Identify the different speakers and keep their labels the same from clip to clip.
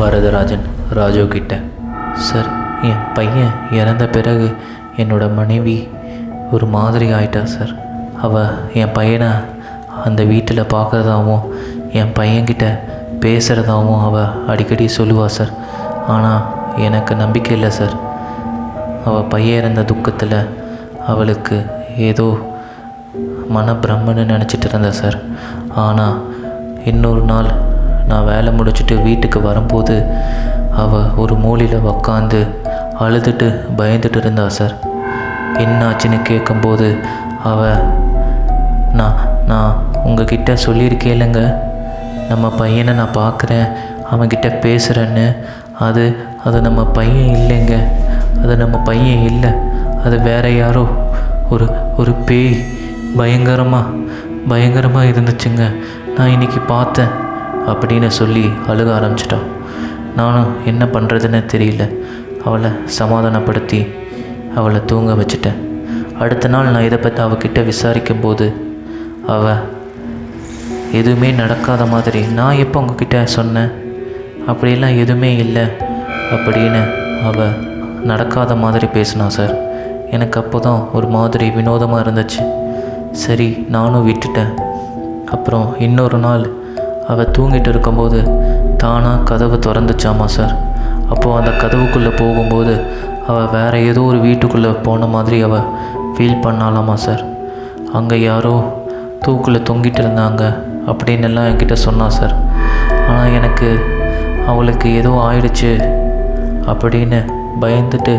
Speaker 1: வரதராஜன் ராஜு கிட்ட, சார், என் பையன் இறந்த பிறகு என்னோடய மனைவி ஒரு மாதிரி ஆயிட்டா சார். அவள் என் பையனை அந்த வீட்டில் பார்க்குறதாவும் என் பையன்கிட்ட பேசுகிறதாவும் அவள் அடிக்கடி சொல்லுவாள் சார். ஆனால் எனக்கு நம்பிக்கை இல்லை சார். அவள் பையன் இறந்த துக்கத்தில் அவளுக்கு ஏதோ மனப்பிரம்மன்னு நினச்சிட்டு இருந்தேன் சார். ஆனால் இன்னொரு நாள் நான் வேலை முடிச்சுட்டு வீட்டுக்கு வரும்போது அவள் ஒரு மூலையில் உக்காந்து அழுதுட்டு பயந்துட்டு இருந்தா சார். என்னாச்சுன்னு கேட்கும்போது அவள், நான் உங்ககிட்ட சொல்லியிருக்கேன் இல்லைங்க, நம்ம பையனை நான் பார்க்குறேன், அவன்கிட்ட பேசுகிறேன்னு. அது நம்ம பையன் இல்லைங்க, அது நம்ம பையன் இல்லை, அது வேறு யாரோ ஒரு பேய் பயங்கரமாக இருந்துச்சுங்க, நான் இன்றைக்கி பார்த்தேன் அப்படின்னு சொல்லி அழுக ஆரம்பிச்சிட்டான். நானும் என்ன பண்ணுறதுன்னு தெரியல. அவளை சமாதானப்படுத்தி அவளை தூங்க வச்சுட்டேன். அடுத்த நாள் நான் இதை பற்றி அவகிட்ட விசாரிக்கும்போது அவள் எதுவுமே நடக்காத மாதிரி, நான் எப்போ உங்ககிட்ட சொன்னேன், அப்படியெல்லாம் எதுவுமே இல்லை அப்படின்னு அவள் நடக்காத மாதிரி பேசினா சார். எனக்கு அப்போ தான் ஒரு மாதிரி வினோதமாக இருந்துச்சு. சரி, நானும் விட்டுட்டேன். அப்புறம் இன்னொரு நாள் அவள் தூங்கிட்டு இருக்கும்போது தானாக கதவு திறந்துச்சாமா சார். அப்போது அந்த கதவுக்குள்ளே போகும்போது அவள் வேறு ஏதோ ஒரு வீட்டுக்குள்ளே போன மாதிரி அவள் ஃபீல் பண்ணாலாமா சார். அங்கே யாரோ தூக்கில் தொங்கிட்டு இருந்தாங்க அப்படின்னு எல்லாம் என்கிட்ட சொன்னா சார். ஆனால் எனக்கு அவளுக்கு ஏதோ ஆயிடுச்சு அப்படின்னு பயந்துட்டு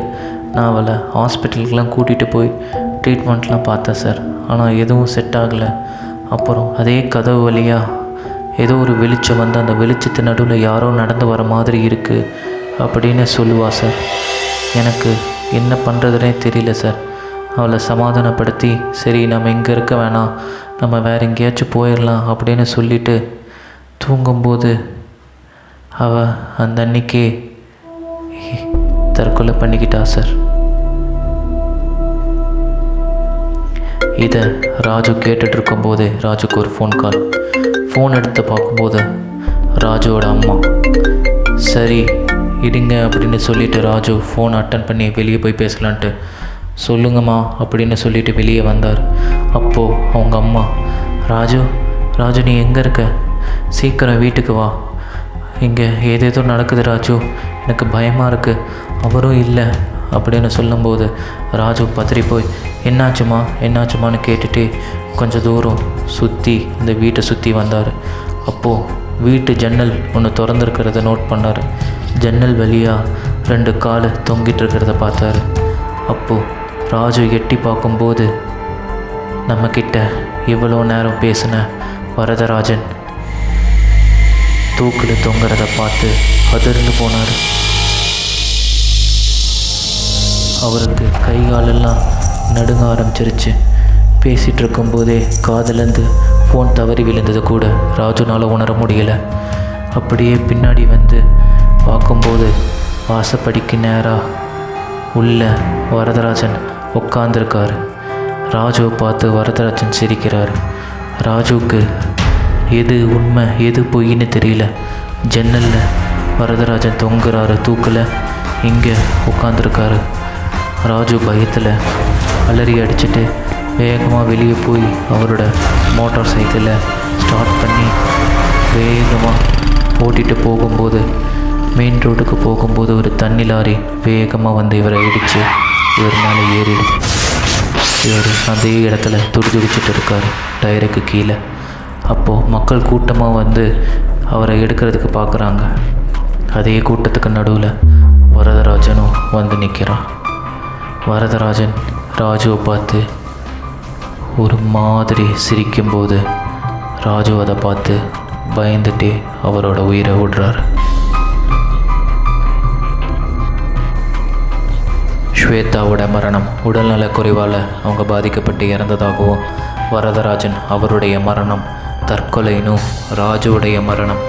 Speaker 1: நான் அவளை ஹாஸ்பிட்டலுக்கெலாம் கூட்டிகிட்டு போய் ட்ரீட்மெண்ட்லாம் பார்த்தேன் சார். ஆனால் எதுவும் செட் ஆகலை. அப்புறம் அதே கதவு வழியாக ஏதோ ஒரு வெளிச்சம் வந்து அந்த வெளிச்சத்து நடுவில் யாரோ நடந்து வர மாதிரி இருக்குது அப்படின்னு சொல்லுவா சார். எனக்கு என்ன பண்ணுறதுனே தெரியல சார். அவளை சமாதானப்படுத்தி, சரி நம்ம இங்கே இருக்க வேணாம், நம்ம வேறு எங்கேயாச்சும் போயிடலாம் அப்படின்னு சொல்லிவிட்டு தூங்கும்போது அவள் அந்த அன்னைக்கே தற்கொலை பண்ணிக்கிட்டா சார். இதை ராஜு கேட்டுட்ருக்கும்போது ராஜுக்கு ஒரு ஃபோன் எடுத்து பார்க்கும்போது ராஜுவோட அம்மா. சரி இடுங்க அப்படின்னு சொல்லிவிட்டு ராஜு ஃபோன் அட்டன் பண்ணி வெளியே போய் பேசலான்ட்டு, சொல்லுங்கம்மா அப்படின்னு சொல்லிட்டு வெளியே வந்தார். அப்போது அவங்க அம்மா, ராஜு நீ எங்கே இருக்க, சீக்கிரம் வீட்டுக்கு வா, இங்கே ஏதேதோ நடக்குது ராஜு, எனக்கு பயமாக இருக்குது. அவரும் இல்லை அப்படின்னு சொல்லும்போது ராஜு பத்திரி போய் என்னாச்சுமான்னு கேட்டுட்டு கொஞ்சம் தூரம் சுற்றி இந்த வீட்டை சுற்றி வந்தார். அப்போது வீட்டு ஜன்னல் ஒன்று திறந்துருக்கிறத நோட் பண்ணார். ஜன்னல் வழியாக 2 கால் தொங்கிட்டு இருக்கிறத பார்த்தாரு. அப்போது ராஜு எட்டி பார்க்கும்போது நம்மக்கிட்ட இவ்வளோ நேரம் பேசின வரதராஜன் தூக்கில் தொங்குறத பார்த்து அதிர்ந்து போனார். அவருக்கு கை காலெல்லாம் நடுங்க ஆரம்பிச்சிருச்சு. பேசிகிட்டு இருக்கும்போதே காதுலேருந்து ஃபோன் தவறி விழுந்தது கூட ராஜுனால் உணர முடியலை. அப்படியே பின்னாடி வந்து பார்க்கும்போது வாசப்படிக்கு நேராக உள்ள வரதராஜன் உட்காந்துருக்காரு. ராஜுவை பார்த்து வரதராஜன் சிரிக்கிறார். ராஜுவுக்கு எது உண்மை எது பொய்ன்னு தெரியல. ஜன்னலில் வரதராஜன் தொங்குறாரு தூக்கில், இங்கே உட்காந்துருக்காரு. ராஜு பயத்தில் அலறி அடிச்சுட்டு வேகமாக வெளியே போய் அவரோட மோட்டார் சைக்கிளை ஸ்டார்ட் பண்ணி வேகமாக ஓட்டிகிட்டு போகும்போது மெயின் ரோடுக்கு போகும்போது ஒரு தண்ணி லாரி வேகமாக வந்து இவரை இடித்து இவர் மேலே ஏறிடுச்சு. இவர் அதே இடத்துல துடிச்சிட்டு இருக்கார் டயருக்கு கீழே. அப்போது மக்கள் கூட்டமாக வந்து அவரை எடுக்கிறதுக்கு பார்க்குறாங்க. அதே கூட்டத்துக்கு நடுவில் வரதராஜனும் வந்து நிற்கிறான். வரதராஜன் ராஜுவை பார்த்து ஒரு மாதிரி சிரிக்கும்போது ராஜு அதை பார்த்து பயந்துட்டே அவரோட உயிரை விடுறார். ஸ்வேதாவோட மரணம் உடல்நலக் குறைவால் அவங்க பாதிக்கப்பட்டு இறந்ததாகவும், வரதராஜன் அவருடைய மரணம் தற்கொலைனும், ராஜுவுடைய மரணம்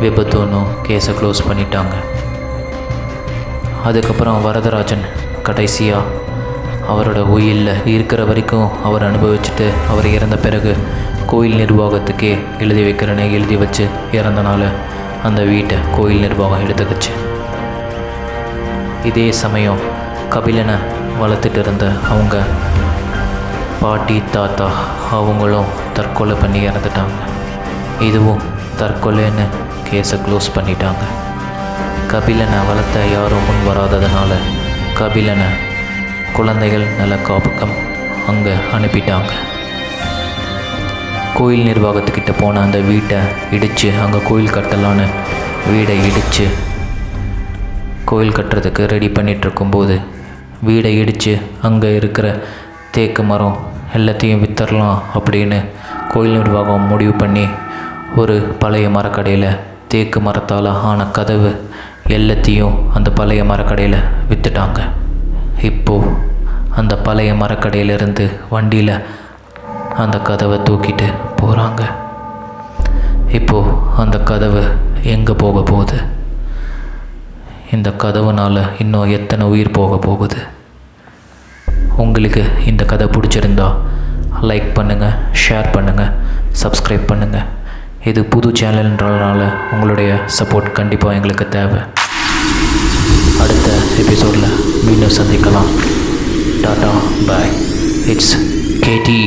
Speaker 1: விபத்துன்னு கேஸை க்ளோஸ் பண்ணிட்டாங்க. அதுக்கப்புறம் வரதராஜன் கடைசியாக அவரோட உயிரில் இருக்கிற வரைக்கும் அவர் அனுபவிச்சுட்டு அவர் இறந்த பிறகு கோயில் நிர்வாகத்துக்கே எழுதி வைக்கிறேன்னு எழுதி வச்சு இறந்தனால அந்த வீட்டை கோயில் நிர்வாகம் எடுத்துக்கிச்சு. இதே சமயம் கபிலனை வளர்த்துட்டு இருந்த அவங்க பாட்டி தாத்தா அவங்களும் தற்கொலை பண்ணி இறந்துட்டாங்க. இதுவும் தற்கொலைன்னு கேஸை க்ளோஸ் பண்ணிட்டாங்க. கபிலனை வளர்த்த யாரும் முன் வராததுனால கபிலனை குழந்தைகள் நல காப்பகம் அங்கே அனுப்பிட்டாங்க. கோயில் நிர்வாகத்துக்கிட்ட போன அந்த வீட்டை இடித்து அங்கே கோயில் கட்டலான்னு வீடை இடித்து கோயில் கட்டுறதுக்கு ரெடி பண்ணிகிட்ருக்கும்போது வீடை இடித்து அங்கே இருக்கிற தேக்கு மரம் எல்லாத்தையும் வித்தரலாம் அப்படின்னு கோயில் நிர்வாகம் முடிவு பண்ணி ஒரு பழைய மரக்கடையில் தேக்கு மரத்தால் ஆன கதவு எல்லாத்தையும் அந்த பழைய மரக்கடையில் விற்றுட்டாங்க. இப்போது அந்த பழைய மரக்கடையிலிருந்து வண்டியில் அந்த கதவை தூக்கிட்டு போகிறாங்க. இப்போது அந்த கதவு எங்கே போக போகுது? இந்த கதவுனால் இன்னும் எத்தனை உயிர் போக போகுது? உங்களுக்கு இந்த கதை பிடிச்சிருந்தா லைக் பண்ணுங்கள், ஷேர் பண்ணுங்கள், சப்ஸ்கிரைப் பண்ணுங்கள். இது புது சேனல்ன்றதுனால உங்களுடைய சப்போர்ட் கண்டிப்பாக எங்களுக்கு தேவை. அடுத்த எபிசோடில் மீண்டும் சந்திக்கலாம். டாடா பாய். இட்ஸ் கேடி.